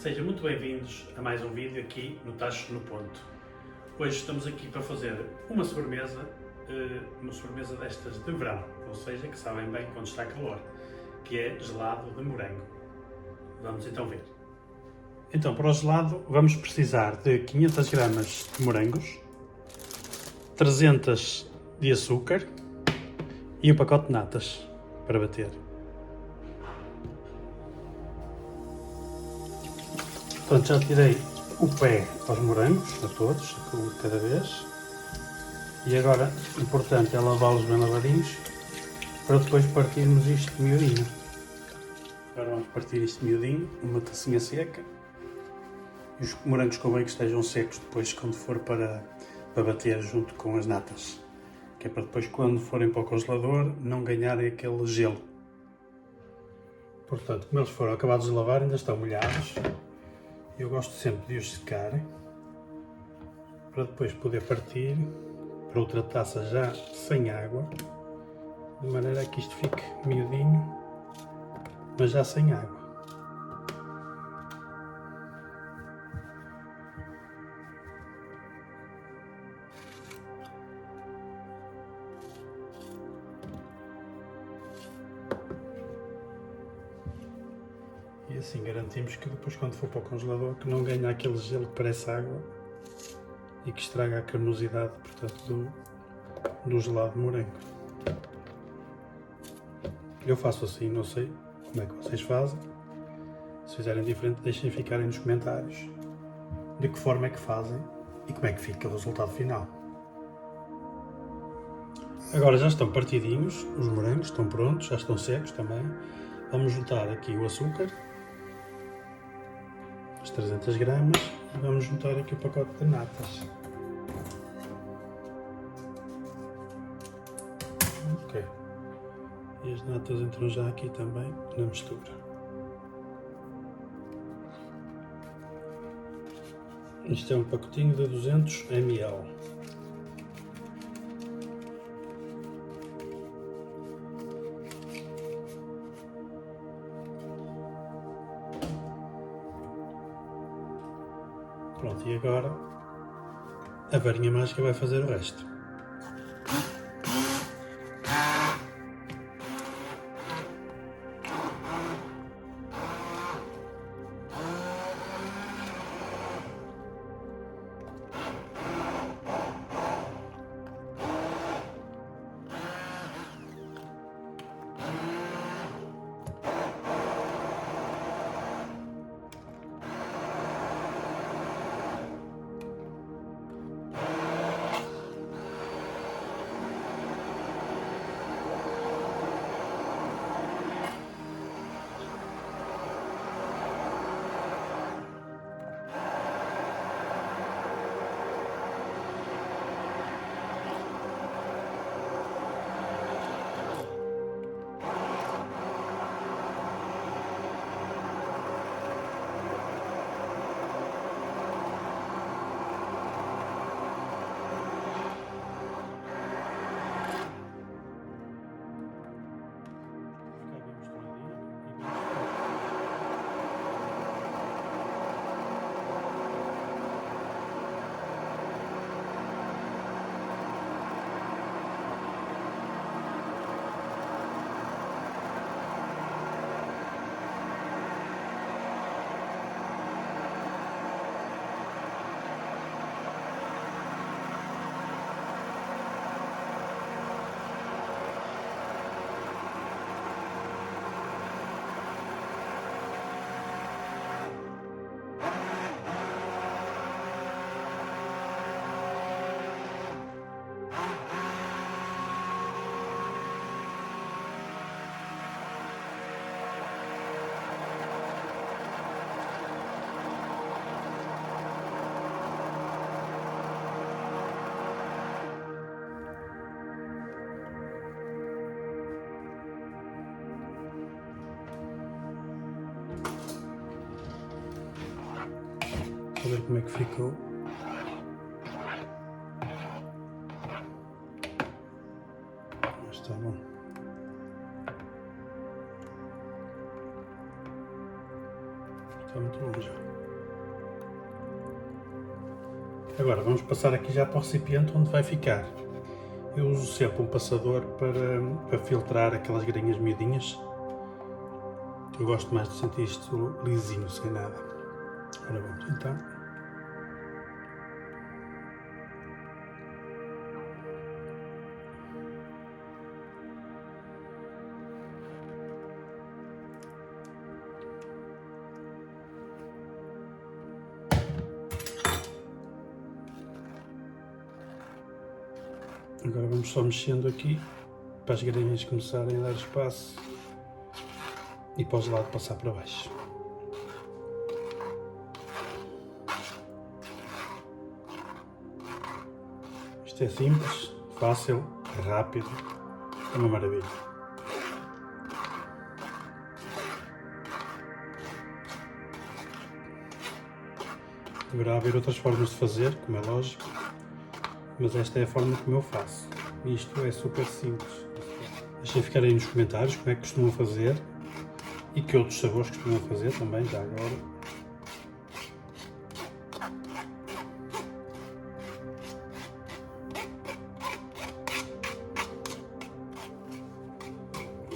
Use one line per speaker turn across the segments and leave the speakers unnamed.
Sejam muito bem-vindos a mais um vídeo aqui no Tachos no Ponto. Hoje estamos aqui para fazer uma sobremesa destas de verão, ou seja, que sabem bem quando está calor, que é gelado de morango. Vamos então ver. Então, para o gelado vamos precisar de 500 gramas de morangos, 300 de açúcar e um pacote de natas para bater. Portanto, já tirei o pé aos morangos, a todos, um de cada vez. E agora, o importante é lavá-los bem lavadinhos, para depois partirmos isto miudinho. Agora vamos partir isto miudinho, numa tacinha seca. E os morangos convém que estejam secos depois, quando for para bater junto com as natas. Que é para depois, quando forem para o congelador, não ganharem aquele gelo. Portanto, como eles foram acabados de lavar, ainda estão molhados. Eu gosto sempre de os secar, para depois poder partir para outra taça já sem água, de maneira que isto fique miudinho, mas já sem água. E assim garantimos que depois, quando for para o congelador, que não ganha aquele gelo que parece água e que estraga a cremosidade, portanto, do gelado de morango. Eu faço assim, não sei como é que vocês fazem. Se fizerem diferente, deixem ficarem nos comentários de que forma é que fazem e como é que fica o resultado final. Agora já estão partidinhos, os morangos estão prontos, já estão secos também. Vamos juntar aqui o açúcar, as 300 gramas, e vamos juntar aqui o pacote de natas. Ok. E as natas entram já aqui também na mistura. Isto é um pacotinho de 200 ml. Pronto, e agora a varinha mágica vai fazer o resto. Para ver como é que ficou. Mas está bom. Está muito bom já. Agora vamos passar aqui já para o recipiente onde vai ficar. Eu uso sempre um passador para filtrar aquelas grainhas miudinhas. Eu gosto mais de sentir isto lisinho, sem nada. Agora vamos então. Agora vamos só mexendo aqui para as grainhas começarem a dar espaço e para os lados passar para baixo. Isto é simples, fácil, rápido, é uma maravilha. Deverá haver outras formas de fazer, como é lógico, mas esta é a forma como eu faço. Isto é super simples. Deixem ficar aí nos comentários como é que costumam fazer e que outros sabores costumam fazer também, já agora.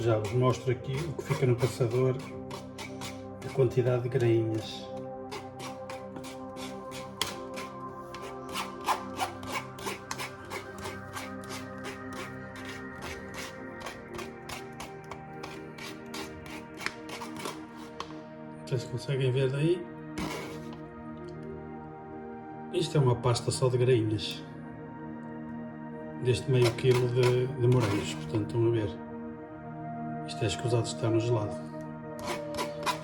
Já vos mostro aqui o que fica no passador, a quantidade de grainhas. Não sei se conseguem ver daí. Isto é uma pasta só de grainhas. Deste meio quilo de morangos, portanto estão a ver. Isto é escusado de estar no gelado.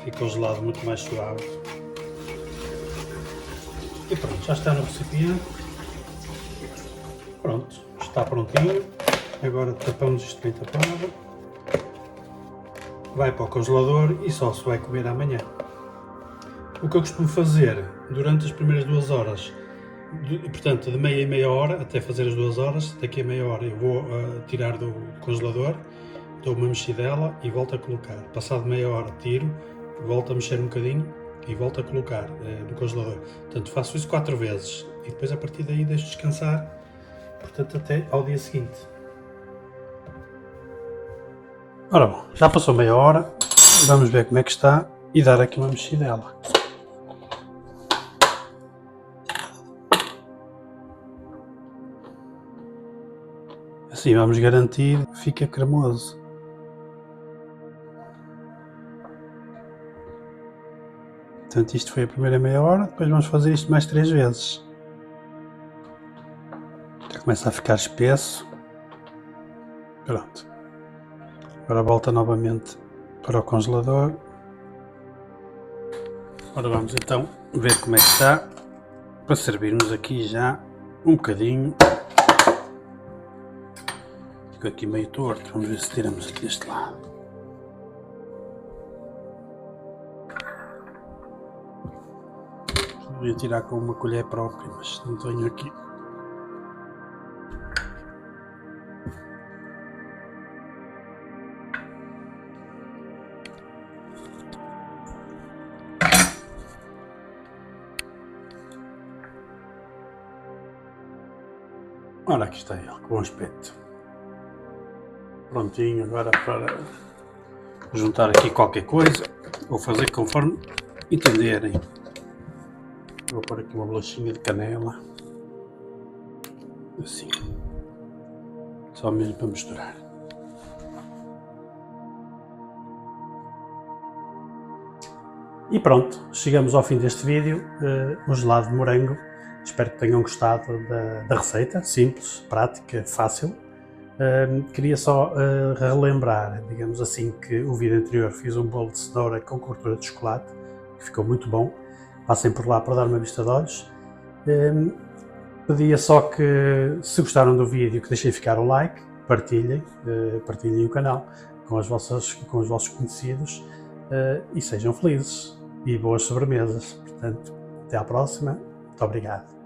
Fica o gelado muito mais suave. E pronto, já está no recipiente. Pronto, está prontinho. Agora tapamos isto bem tapado. Vai para o congelador e só se vai comer amanhã. O que eu costumo fazer durante as primeiras 2 horas, portanto de meia em meia hora, até fazer as 2 horas, daqui a meia hora eu vou tirar do congelador, dou uma mexidela e volto a colocar. Passado meia hora tiro, volto a mexer um bocadinho e volto a colocar no congelador. Portanto faço isso 4 vezes e depois a partir daí deixo descansar, portanto até ao dia seguinte. Ora bom, já passou meia hora, vamos ver como é que está e dar aqui uma mexidela. Assim vamos garantir que fica cremoso. Portanto isto foi a primeira meia hora, depois vamos fazer isto mais 3 vezes. Já começa a ficar espesso. Pronto. Agora volta novamente para o congelador. Agora vamos então ver como é que está, para servirmos aqui já um bocadinho. Ficou aqui meio torto, vamos ver se tiramos aqui deste lado. Podia tirar com uma colher própria, mas não tenho aqui. Ora, aqui está ele, com bom aspecto. Prontinho agora para juntar aqui qualquer coisa. Vou fazer conforme entenderem. Vou pôr aqui uma bolachinha de canela. Assim. Só mesmo para misturar. E pronto, chegamos ao fim deste vídeo, o gelado de morango. Espero que tenham gostado da receita, simples, prática, fácil. Queria só relembrar, digamos assim, que o vídeo anterior fiz um bolo de cenoura com cobertura de chocolate, que ficou muito bom. Passem por lá para dar uma vista de olhos. Pedia só que, se gostaram do vídeo, que deixem ficar o like, partilhem o canal com os vossos conhecidos e sejam felizes e boas sobremesas. Portanto, até à próxima. Muito obrigado.